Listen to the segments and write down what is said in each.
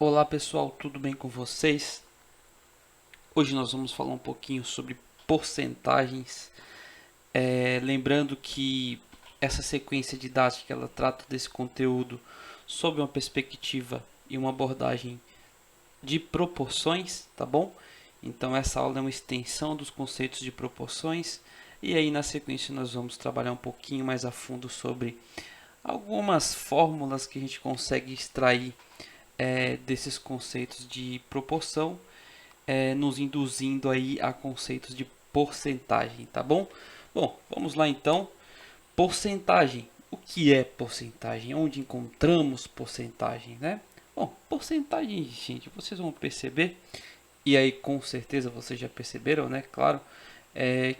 Olá pessoal, tudo bem com vocês? Hoje nós vamos falar um pouquinho sobre porcentagens. Lembrando que essa sequência didática ela trata desse conteúdo sob uma perspectiva e uma abordagem de proporções, tá bom? Então essa aula é uma extensão dos conceitos de proporções e aí na sequência nós vamos trabalhar um pouquinho mais a fundo sobre algumas fórmulas que a gente consegue extrair desses conceitos de proporção, nos induzindo aí a conceitos de porcentagem, tá bom? Bom, vamos lá então. Porcentagem. O que é porcentagem? Onde encontramos porcentagem, né? Bom, porcentagem, gente, vocês vão perceber, e aí com certeza vocês já perceberam, né? Claro,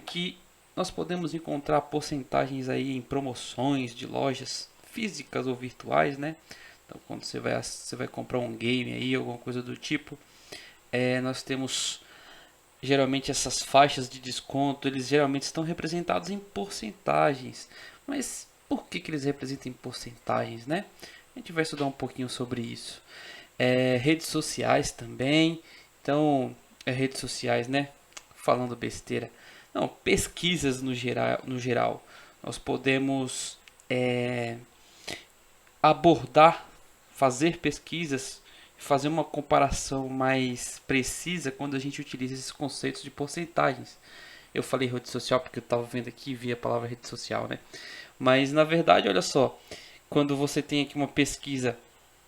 que nós podemos encontrar porcentagens aí em promoções de lojas físicas ou virtuais, né? Então, quando você vai comprar um game aí, alguma coisa do tipo, nós temos geralmente essas faixas de desconto, eles geralmente estão representados em porcentagens. Mas por que eles representam em porcentagens, né? A gente vai estudar um pouquinho sobre isso. Redes sociais também. Então, redes sociais, né? Falando besteira. Não, pesquisas no geral. Nós podemos abordar, fazer pesquisas, fazer uma comparação mais precisa quando a gente utiliza esses conceitos de porcentagens. Eu falei rede social porque eu estava vendo aqui e vi a palavra rede social, né? Mas na verdade, olha só, quando você tem aqui uma pesquisa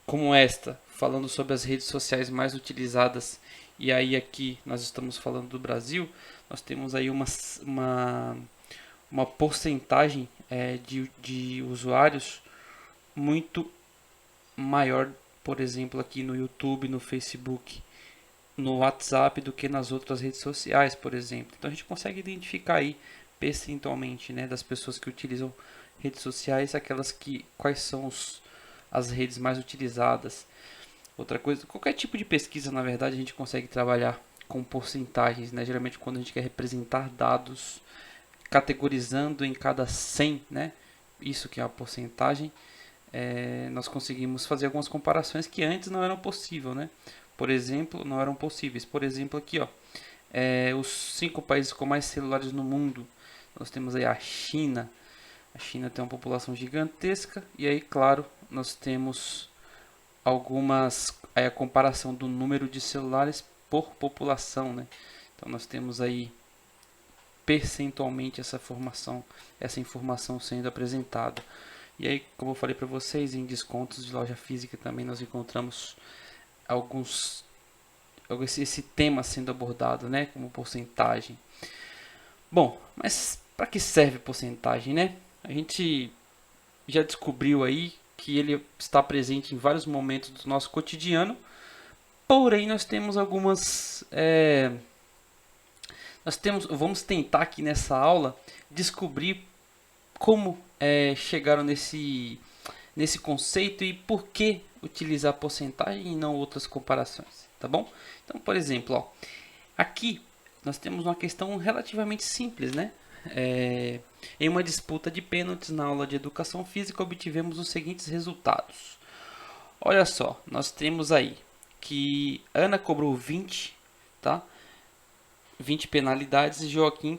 como esta, falando sobre as redes sociais mais utilizadas, e aí aqui nós estamos falando do Brasil, nós temos aí uma porcentagem de usuários muito maior, por exemplo, aqui no YouTube, no Facebook, no WhatsApp do que nas outras redes sociais, por exemplo. Então a gente consegue identificar aí percentualmente, né, das pessoas que utilizam redes sociais, aquelas que quais são as redes mais utilizadas. Outra coisa, qualquer tipo de pesquisa, na verdade, a gente consegue trabalhar com porcentagens, né? Geralmente quando a gente quer representar dados categorizando em cada 100, né? Isso que é a porcentagem, nós conseguimos fazer algumas comparações que antes não eram possíveis, né? Por exemplo, não eram possíveis. Por exemplo, aqui, ó, os 5 países com mais celulares no mundo. Nós temos aí a China. A China tem uma população gigantesca e aí, claro, nós temos aí a comparação do número de celulares por população, né? Então nós temos aí percentualmente essa informação sendo apresentada. E aí, como eu falei para vocês, em descontos de loja física também nós encontramos alguns esse tema sendo abordado, né, como porcentagem. Bom, mas para que serve porcentagem, né? A gente já descobriu aí que ele está presente em vários momentos do nosso cotidiano, porém nós temos vamos tentar aqui nessa aula descobrir como chegaram nesse conceito e por que utilizar porcentagem e não outras comparações, tá bom? Então, por exemplo, ó, aqui nós temos uma questão relativamente simples, né? Em uma disputa de pênaltis na aula de educação física, obtivemos os seguintes resultados. Olha só, nós temos aí que Ana cobrou 20, tá? 20 penalidades e Joaquim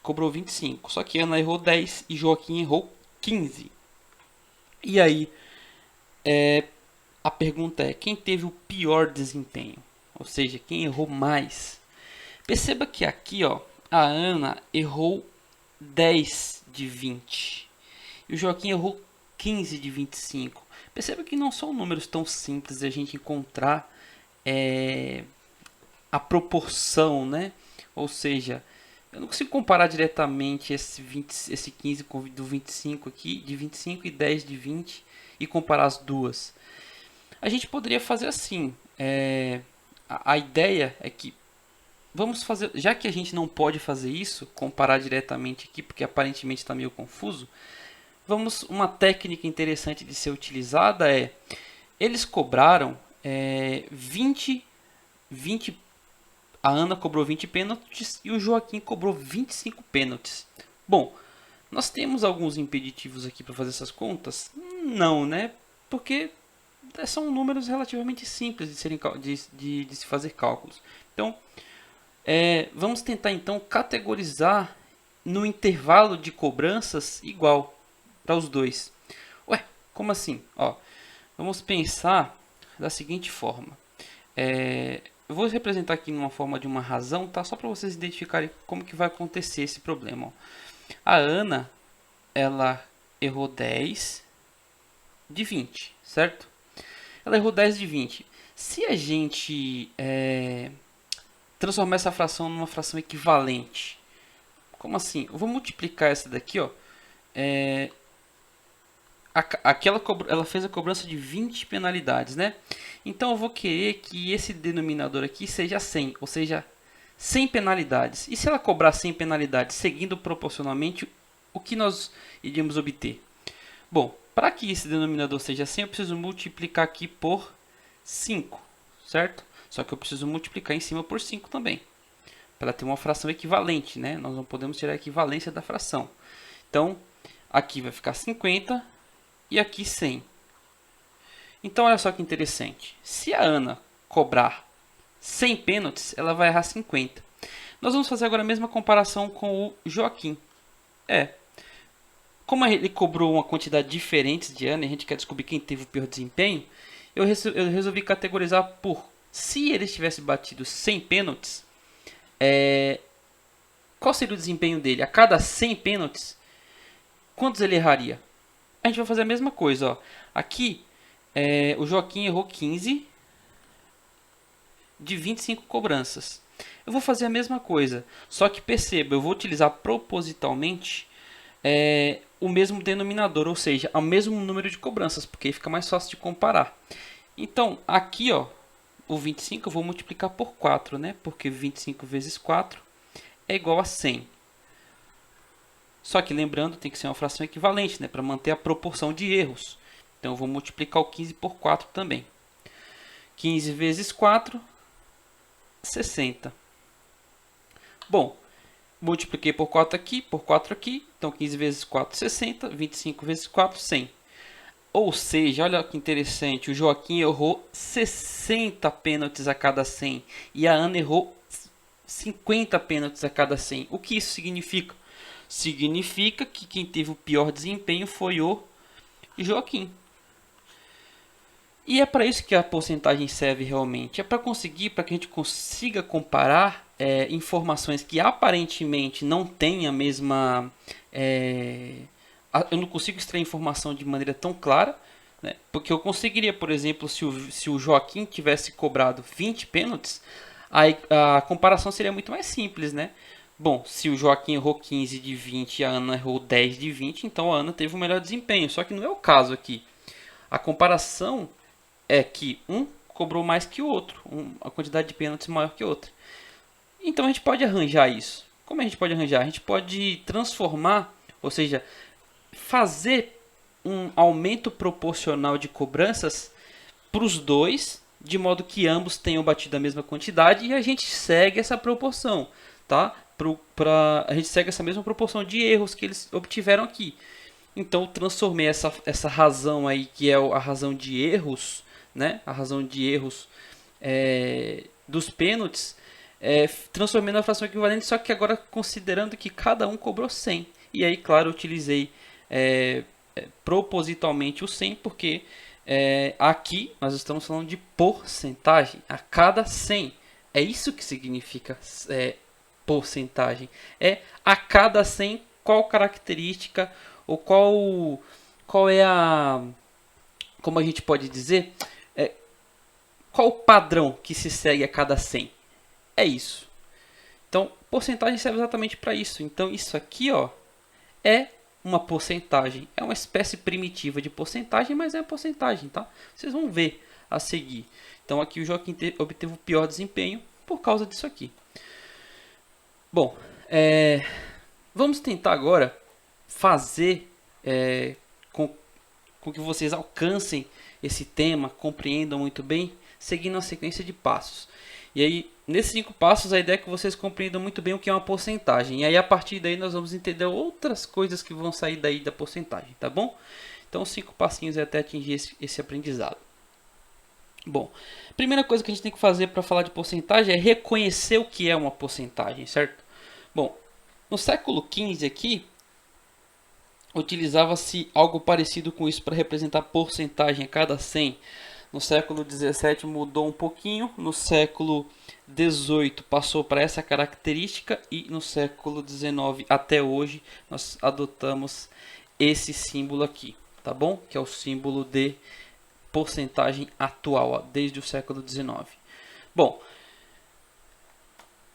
cobrou 25. Só que Ana errou 10 e Joaquim errou 15. E aí, a pergunta é: quem teve o pior desempenho? Ou seja, quem errou mais? Perceba que aqui, ó, a Ana errou 10 de 20 e o Joaquim errou 15 de 25. Perceba que não são números tão simples de a gente encontrar a proporção, né? Ou seja, eu não consigo comparar diretamente esse 15 com do 25 aqui, de 25 e 10 de 20 e comparar as duas. A gente poderia fazer assim. A ideia é que vamos fazer, já que a gente não pode fazer isso, comparar diretamente aqui, porque aparentemente está meio confuso. Uma técnica interessante de ser utilizada eles cobraram 20, a Ana cobrou 20 pênaltis e o Joaquim cobrou 25 pênaltis. Bom, nós temos alguns impeditivos aqui para fazer essas contas? Não, né? Porque são números relativamente simples de se fazer cálculos. Então, vamos tentar então categorizar no intervalo de cobranças igual para os dois. Ué, como assim? Ó, vamos pensar da seguinte forma. Eu vou representar aqui numa forma de uma razão, tá? Só para vocês identificarem como que vai acontecer esse problema. Ó. A Ana, ela errou 10 de 20, certo? Ela errou 10 de 20. Se a gente transformar essa fração numa fração equivalente, como assim? Eu vou multiplicar essa daqui, ó. Ela fez a cobrança de 20 penalidades, né? Então eu vou querer que esse denominador aqui seja 100, ou seja, 100 penalidades. E se ela cobrar 100 penalidades seguindo proporcionalmente, o que nós iríamos obter? Bom, para que esse denominador seja 100, eu preciso multiplicar aqui por 5, certo? Só que eu preciso multiplicar em cima por 5 também, para ter uma fração equivalente, né? Nós não podemos tirar a equivalência da fração. Então, aqui vai ficar 50 e aqui 100. Então, olha só que interessante. Se a Ana cobrar 100 pênaltis, ela vai errar 50. Nós vamos fazer agora a mesma comparação com o Joaquim. Como ele cobrou uma quantidade diferente de Ana e a gente quer descobrir quem teve o pior desempenho, eu resolvi categorizar por, se ele tivesse batido 100 pênaltis, qual seria o desempenho dele? A cada 100 pênaltis, quantos ele erraria? A gente vai fazer a mesma coisa. Ó. Aqui, o Joaquim errou 15 de 25 cobranças. Eu vou fazer a mesma coisa, só que perceba, eu vou utilizar propositalmente o mesmo denominador, ou seja, o mesmo número de cobranças, porque aí fica mais fácil de comparar. Então, aqui, ó, o 25 eu vou multiplicar por 4, né? Porque 25 vezes 4 é igual a 100. Só que lembrando, tem que ser uma fração equivalente, né? Para manter a proporção de erros. Então, eu vou multiplicar o 15 por 4 também. 15 vezes 4, 60. Bom, multipliquei por 4 aqui, por 4 aqui. Então, 15 vezes 4, 60. 25 vezes 4, 100. Ou seja, olha que interessante. O Joaquim errou 60 pênaltis a cada 100. E a Ana errou 50 pênaltis a cada 100. O que isso significa? Significa que quem teve o pior desempenho foi o Joaquim. E é para isso que a porcentagem serve realmente. É para que a gente consiga comparar informações que aparentemente não têm a mesma... eu não consigo extrair informação de maneira tão clara, né? Porque eu conseguiria, por exemplo, se o Joaquim tivesse cobrado 20 pênaltis, a comparação seria muito mais simples, né? Bom, se o Joaquim errou 15 de 20 e a Ana errou 10 de 20, então a Ana teve o melhor desempenho. Só que não é o caso aqui. A comparação é que um cobrou mais que o outro, a quantidade de pênaltis maior que o outro. Então a gente pode arranjar isso. Como a gente pode arranjar? A gente pode transformar, ou seja, fazer um aumento proporcional de cobranças para os dois, de modo que ambos tenham batido a mesma quantidade e a gente segue essa proporção, tá? A gente segue essa mesma proporção de erros que eles obtiveram aqui. Então, eu transformei essa razão aí, que é a razão de erros, né? A razão de erros dos pênaltis, transformei na fração equivalente, só que agora considerando que cada um cobrou 100. E aí, claro, eu utilizei propositalmente o 100, porque aqui nós estamos falando de porcentagem, a cada 100. É isso que significa porcentagem. A cada 100, qual característica ou qual é a... Como a gente pode dizer? Qual o padrão que se segue a cada 100? É isso. Então, porcentagem serve exatamente para isso. Então, isso aqui, ó, é uma porcentagem. É uma espécie primitiva de porcentagem, mas é porcentagem, tá? Vocês vão ver a seguir. Então, aqui o Joaquim obteve o pior desempenho por causa disso aqui. Bom, vamos tentar agora fazer com que vocês alcancem esse tema, compreendam muito bem, seguindo uma sequência de passos. E aí, nesses 5 passos, a ideia é que vocês compreendam muito bem o que é uma porcentagem. E aí, a partir daí, nós vamos entender outras coisas que vão sair daí da porcentagem, tá bom? Então, 5 passinhos até atingir esse aprendizado. Bom, a primeira coisa que a gente tem que fazer para falar de porcentagem é reconhecer o que é uma porcentagem, certo? Bom, no século XV aqui, utilizava-se algo parecido com isso para representar porcentagem a cada 100. No século XVII mudou um pouquinho, no século XVIII passou para essa característica e no século XIX até hoje nós adotamos esse símbolo aqui, tá bom? Que é o símbolo de porcentagem atual, ó, desde o século XIX. Bom,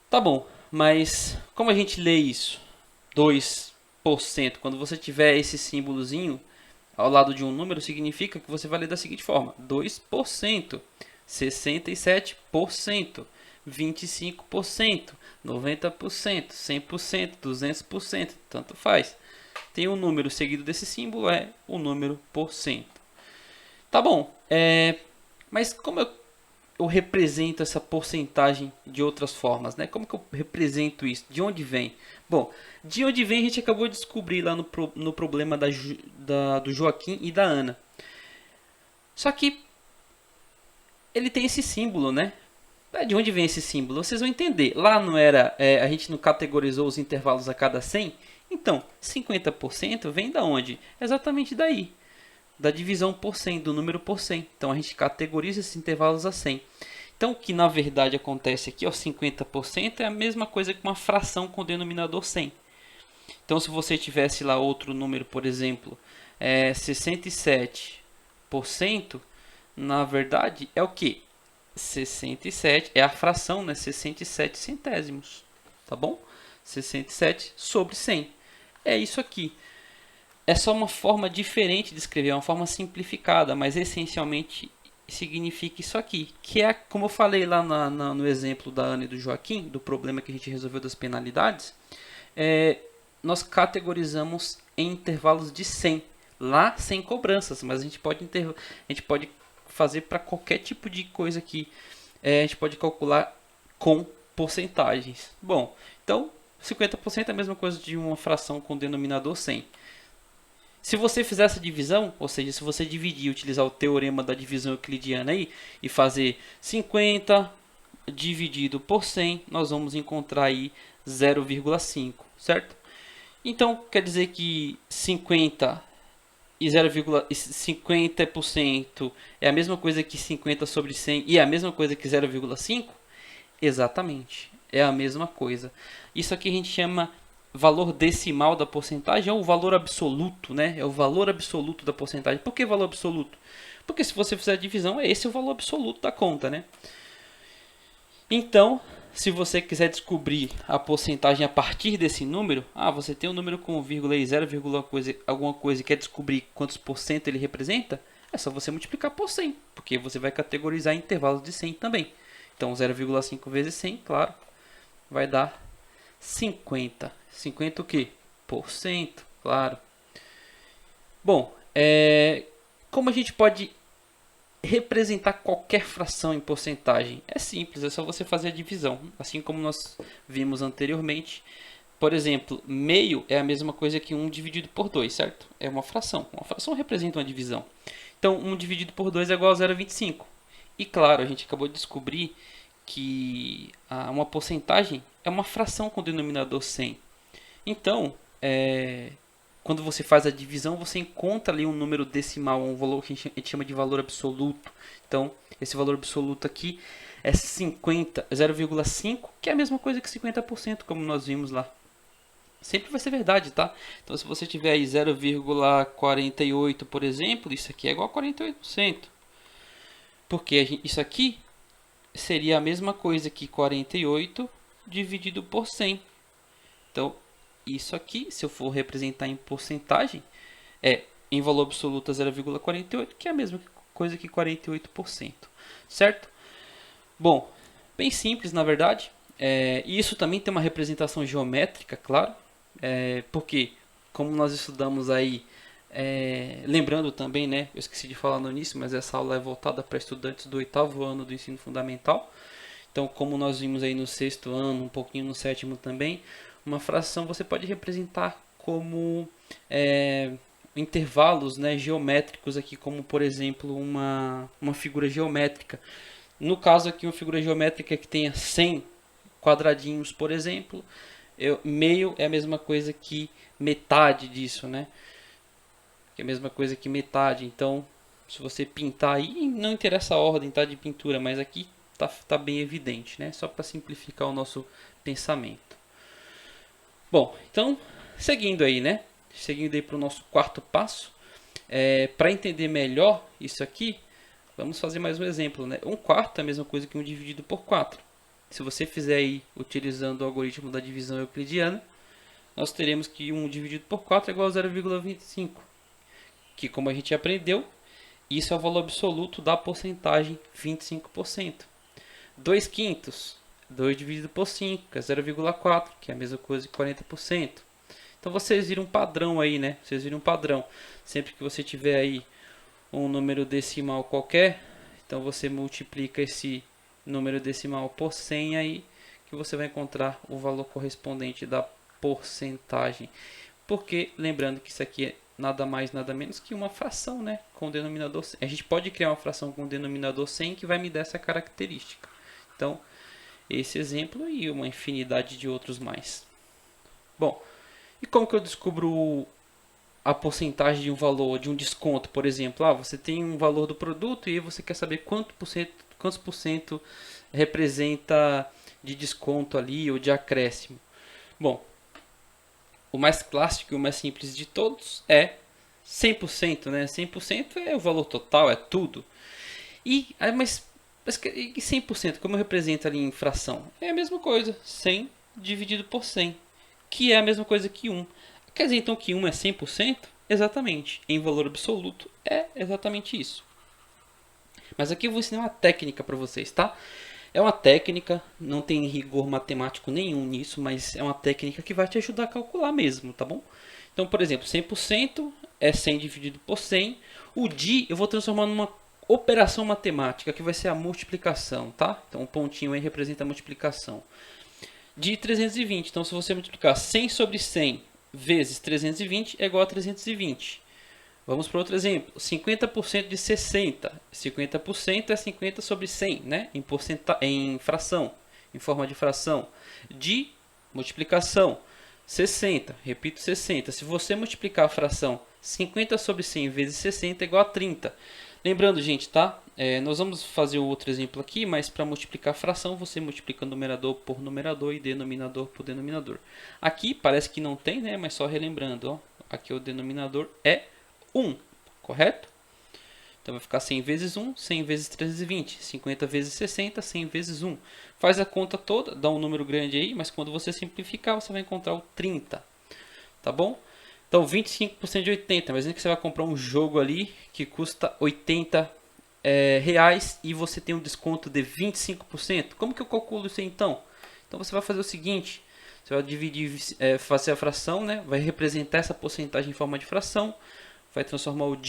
tá bom, mas como a gente lê isso? 2%. Quando você tiver esse símbolozinho ao lado de um número, significa que você vai ler da seguinte forma: 2%, 67%, 25%, 90%, 100%, 200%, tanto faz. Tem um número seguido desse símbolo, é o número por cento. Tá bom, mas como eu represento essa porcentagem de outras formas, né? Como que eu represento isso? De onde vem? Bom, de onde vem a gente acabou de descobrir lá no problema do Joaquim e da Ana. Só que ele tem esse símbolo, né? De onde vem esse símbolo? Vocês vão entender. Lá não era, a gente não categorizou os intervalos a cada 100? Então, 50% vem da onde? Exatamente daí. Da divisão por 100, do número por 100. Então a gente categoriza esses intervalos a 100. Então o que na verdade acontece aqui, ó, 50% é a mesma coisa que uma fração com denominador 100. Então se você tivesse lá outro número, por exemplo, 67%, na verdade é o que? 67 é a fração, né? 67 centésimos, tá bom? 67 sobre 100. É isso aqui. É só uma forma diferente de escrever, uma forma simplificada, mas essencialmente significa isso aqui, que é como eu falei lá no exemplo da Ana e do Joaquim, do problema que a gente resolveu das penalidades, nós categorizamos em intervalos de 100, lá sem cobranças, mas a gente pode fazer para qualquer tipo de coisa que a gente pode calcular com porcentagens. Bom, então 50% é a mesma coisa de uma fração com denominador 100. Se você fizer essa divisão, ou seja, se você dividir e utilizar o teorema da divisão euclidiana aí e fazer 50 dividido por 100, nós vamos encontrar aí 0,5, certo? Então, quer dizer que 50 e 0,50% é a mesma coisa que 50 sobre 100 e é a mesma coisa que 0,5? Exatamente, é a mesma coisa. Isso aqui a gente chama valor decimal da porcentagem, é o valor absoluto, né? É o valor absoluto da porcentagem. Por que valor absoluto? Porque se você fizer a divisão, esse é o valor absoluto da conta, né? Então, se você quiser descobrir a porcentagem a partir desse número, você tem um número com vírgula e 0, alguma coisa e quer descobrir quantos por cento ele representa, é só você multiplicar por 100, porque você vai categorizar em intervalos de 100 também. Então, 0,5 vezes 100, claro, vai dar 50. 50 o quê? Por cento, claro. Bom, como a gente pode representar qualquer fração em porcentagem? É simples, é só você fazer a divisão, assim como nós vimos anteriormente. Por exemplo, meio é a mesma coisa que 1 dividido por 2, certo? É uma fração. Uma fração representa uma divisão. Então, 1 dividido por 2 é igual a 0,25. E claro, a gente acabou de descobrir que uma porcentagem é uma fração com denominador 100. Então, quando você faz a divisão, você encontra ali um número decimal, um valor que a gente chama de valor absoluto. Então, esse valor absoluto aqui é 0,5, que é a mesma coisa que 50%, como nós vimos lá. Sempre vai ser verdade, tá? Então, se você tiver aí 0,48, por exemplo, isso aqui é igual a 48%. Porque isso aqui seria a mesma coisa que 48 dividido por 100. Então, isso aqui, se eu for representar em porcentagem, em valor absoluto 0,48, que é a mesma coisa que 48%, certo? Bom, bem simples na verdade. E isso também tem uma representação geométrica, claro, porque como nós estudamos aí, lembrando também, né, eu esqueci de falar no início, mas essa aula é voltada para estudantes do 8º ano do ensino fundamental. Então, como nós vimos aí no 6º ano, um pouquinho no 7º também, uma fração você pode representar como intervalos, né, geométricos aqui, como por exemplo uma figura geométrica. No caso aqui, uma figura geométrica que tenha 100 quadradinhos, por exemplo, meio é a mesma coisa que metade disso, né? Que é a mesma coisa que metade. Então, se você pintar aí, não interessa a ordem, tá, de pintura, mas aqui tá bem evidente, né? Só para simplificar o nosso pensamento. Bom, então, seguindo aí, né? Seguindo aí para o nosso quarto passo, para entender melhor isso aqui, vamos fazer mais um exemplo, né? 1/4 é a mesma coisa que 1 dividido por 4. Se você fizer aí utilizando o algoritmo da divisão euclidiana, nós teremos que 1 dividido por 4 é igual a 0,25. Que, como a gente aprendeu, isso é o valor absoluto da porcentagem 25%. 2/5, 2 dividido por 5, que é 0,4, que é a mesma coisa que 40%. Então vocês viram um padrão aí, né? Vocês viram um padrão. Sempre que você tiver aí um número decimal qualquer, então você multiplica esse número decimal por 100 aí, que você vai encontrar o valor correspondente da porcentagem. Porque, lembrando que isso aqui é nada mais, nada menos que uma fração, né? Com denominador 100. A gente pode criar uma fração com denominador 100 que vai me dar essa característica. Então, esse exemplo e uma infinidade de outros mais. Bom, e como que eu descubro a porcentagem de um valor, de um desconto, por exemplo? Você tem um valor do produto e você quer saber quantos por cento representa de desconto ali ou de acréscimo. Bom, o mais clássico e o mais simples de todos é 100%, né? 100% é o valor total, é tudo. Mas 100%, como representa ali em fração? É a mesma coisa, 100 dividido por 100, que é a mesma coisa que 1. Quer dizer então que 1 é 100%? Exatamente. Em valor absoluto é exatamente isso. Mas aqui eu vou ensinar uma técnica para vocês, tá? É uma técnica, não tem rigor matemático nenhum nisso, mas é uma técnica que vai te ajudar a calcular mesmo, tá bom? Então, por exemplo, 100% é 100 dividido por 100. O eu vou transformar numa operação matemática, que vai ser a multiplicação, tá? Então, o pontinho aí representa a multiplicação. De 320, então se você multiplicar 100 sobre 100 vezes 320 é igual a 320. Vamos para outro exemplo. 50% de 60. 50% é 50 sobre 100, né? Em fração, em forma de fração. De multiplicação, 60. Repito, 60. Se você multiplicar a fração 50 sobre 100 vezes 60 é igual a 30. Lembrando, gente, tá? Nós vamos fazer outro exemplo aqui, mas para multiplicar a fração, você multiplica numerador por numerador e denominador por denominador. Aqui parece que não tem, né? Mas só relembrando, ó. Aqui o denominador é 1, correto? Então vai ficar 100 vezes 1, 100 vezes 320, 50 vezes 60, 100 vezes 1. Faz a conta toda, dá um número grande aí, mas quando você simplificar, você vai encontrar o 30. Tá bom? Então 25% de 80, mas que você vai comprar um jogo ali que custa 80 reais e você tem um desconto de 25%. Como que eu calculo isso aí, então? Então você vai fazer o seguinte, você vai dividir, fazer a fração, né? Vai representar essa porcentagem em forma de fração, vai transformar o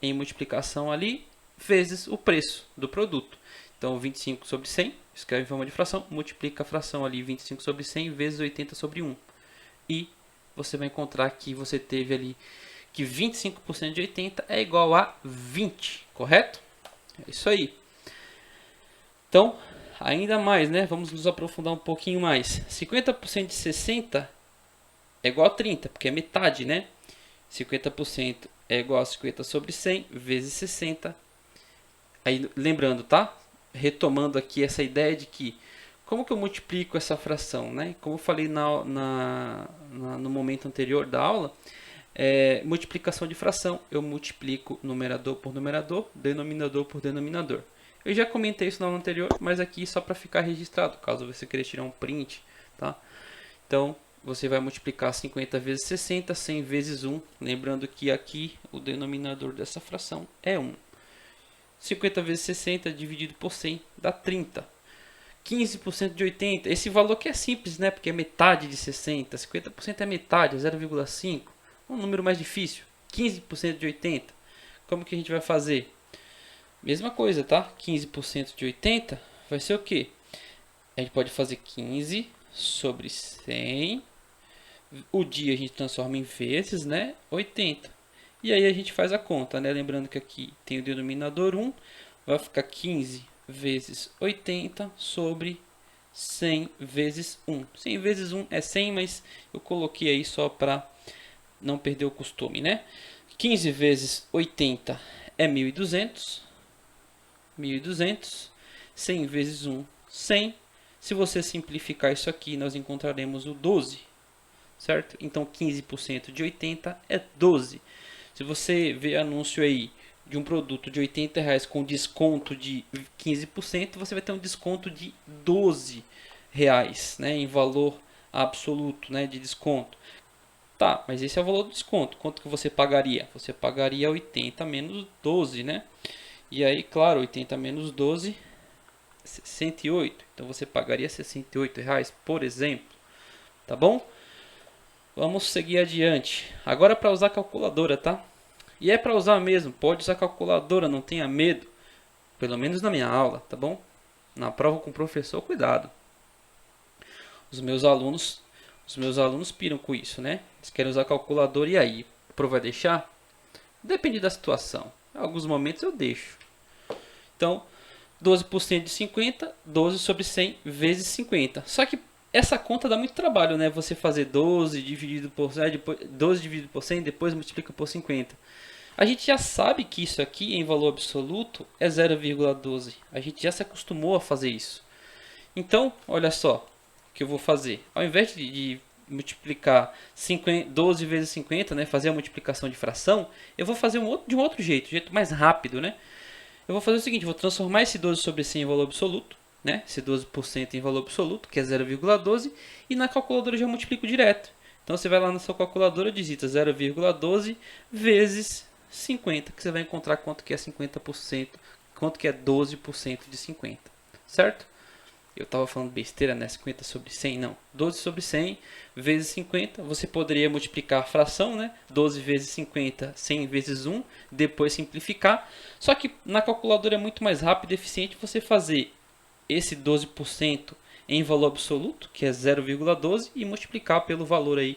em multiplicação ali, vezes o preço do produto. Então 25 sobre 100, escreve em forma de fração, multiplica a fração ali 25 sobre 100 vezes 80 sobre 1. E você vai encontrar que você teve ali que 25% de 80 é igual a 20, correto? É isso aí. Então, ainda mais, né? Vamos nos aprofundar um pouquinho mais. 50% de 60 é igual a 30, porque é metade, né? 50% é igual a 50 sobre 100 vezes 60. Aí, lembrando, tá? Retomando aqui essa ideia de que como que eu multiplico essa fração, né? Como eu falei no momento anterior da aula, multiplicação de fração, eu multiplico numerador por numerador, denominador por denominador. Eu já comentei isso na aula anterior, mas aqui só para ficar registrado, caso você queira tirar um print, tá? Então, você vai multiplicar 50 vezes 60, 100 vezes 1, lembrando que aqui o denominador dessa fração é 1. 50 vezes 60 dividido por 100 dá 30. 15% de 80, esse valor aqui é simples, né? Porque é metade de 60, 50% é metade, é 0,5. Um número mais difícil, 15% de 80. Como que a gente vai fazer? Mesma coisa, tá? 15% de 80 vai ser o quê? A gente pode fazer 15 sobre 100. O dia a gente transforma em vezes, né? 80. E aí a gente faz a conta, né? Lembrando que aqui tem o denominador 1, vai ficar 15 vezes 80 sobre 100 vezes 1. 100 vezes 1 é 100, mas eu coloquei aí só para não perder o costume, né? 15 vezes 80 é 1.200. 1.200. 100 vezes 1, 100. Se você simplificar isso aqui, nós encontraremos o 12, certo? Então 15% de 80 é 12. Se você vê anúncio aí de um produto de R$ 80 com desconto de 15%, você vai ter um desconto de R$ 12, né, em valor absoluto, né, de desconto. Tá, mas esse é o valor do desconto. Quanto que você pagaria? Você pagaria 80 menos 12, né? E aí, claro, 80 menos 12, 68. Então você pagaria R$ 68, por exemplo. Tá bom? Vamos seguir adiante. Agora para usar a calculadora, tá? E é para usar mesmo, pode usar a calculadora, não tenha medo. Pelo menos na minha aula, tá bom? Na prova com o professor, cuidado. Os meus alunos piram com isso, né? Eles querem usar a calculadora e aí? A prova vai deixar? Depende da situação. Em alguns momentos eu deixo. Então, 12% de 50, 12 sobre 100 vezes 50. Só que essa conta dá muito trabalho, né? Você fazer 12 dividido por 12 dividido por 100, depois multiplica por 50. A gente já sabe que isso aqui em valor absoluto é 0,12. A gente já se acostumou a fazer isso. Então, olha só o que eu vou fazer. Ao invés de multiplicar 12 vezes 50, né, fazer a multiplicação de fração, eu vou fazer de um outro jeito mais rápido, né? Eu vou fazer o seguinte, vou transformar esse 12 sobre 100 em valor absoluto, né? Esse 12% em valor absoluto, que é 0,12, e na calculadora eu já multiplico direto. Então você vai lá na sua calculadora, digita 0,12 vezes 50, que você vai encontrar quanto que é 50%, quanto que é 12% de 50, certo? Eu estava falando besteira, né? 50 sobre 100, não. 12 sobre 100 vezes 50, você poderia multiplicar a fração, né? 12 vezes 50, 100 vezes 1, depois simplificar. Só que na calculadora é muito mais rápido e eficiente você fazer esse 12% em valor absoluto, que é 0,12, e multiplicar pelo valor aí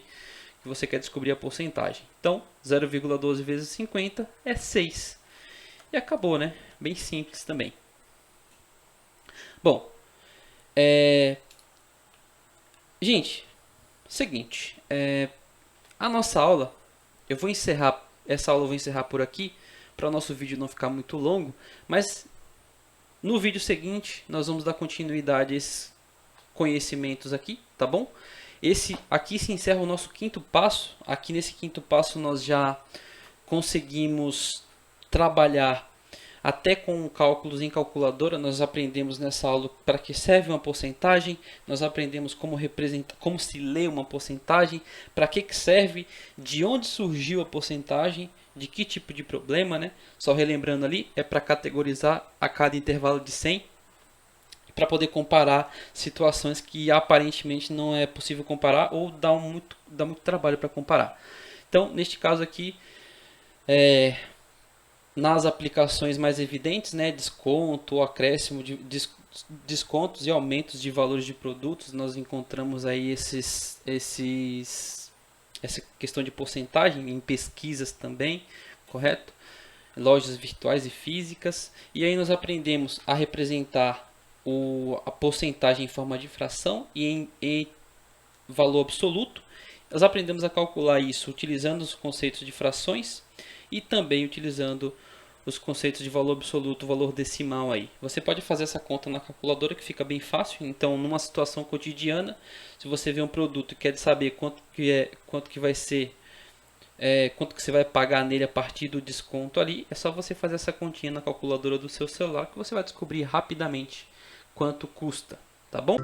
que você quer descobrir a porcentagem. Então, 0,12 vezes 50 é 6. E acabou, né? Bem simples também. Bom, gente, seguinte, a nossa aula, essa aula eu vou encerrar por aqui, para o nosso vídeo não ficar muito longo, mas no vídeo seguinte nós vamos dar continuidade a esses conhecimentos aqui, tá bom? Aqui se encerra o nosso quinto passo. Aqui nesse quinto passo nós já conseguimos trabalhar até com cálculos em calculadora. Nós aprendemos nessa aula para que serve uma porcentagem, nós aprendemos como se lê uma porcentagem, para que serve, de onde surgiu a porcentagem, de que tipo de problema, né? Só relembrando ali, é para categorizar a cada intervalo de 100, para poder comparar situações que aparentemente não é possível comparar ou dá muito trabalho para comparar. Então, neste caso aqui, nas aplicações mais evidentes, né, desconto, acréscimo de descontos e aumentos de valores de produtos, nós encontramos aí essa questão de porcentagem em pesquisas também, correto? Lojas virtuais e físicas, e aí nós aprendemos a representar a porcentagem em forma de fração e em valor absoluto. Nós aprendemos a calcular isso utilizando os conceitos de frações e também utilizando os conceitos de valor absoluto, valor decimal aí. Você pode fazer essa conta na calculadora que fica bem fácil. Então, numa situação cotidiana, se você vê um produto e quer saber quanto que vai ser, quanto que você vai pagar nele a partir do desconto ali, é só você fazer essa continha na calculadora do seu celular que você vai descobrir rapidamente quanto custa, tá bom?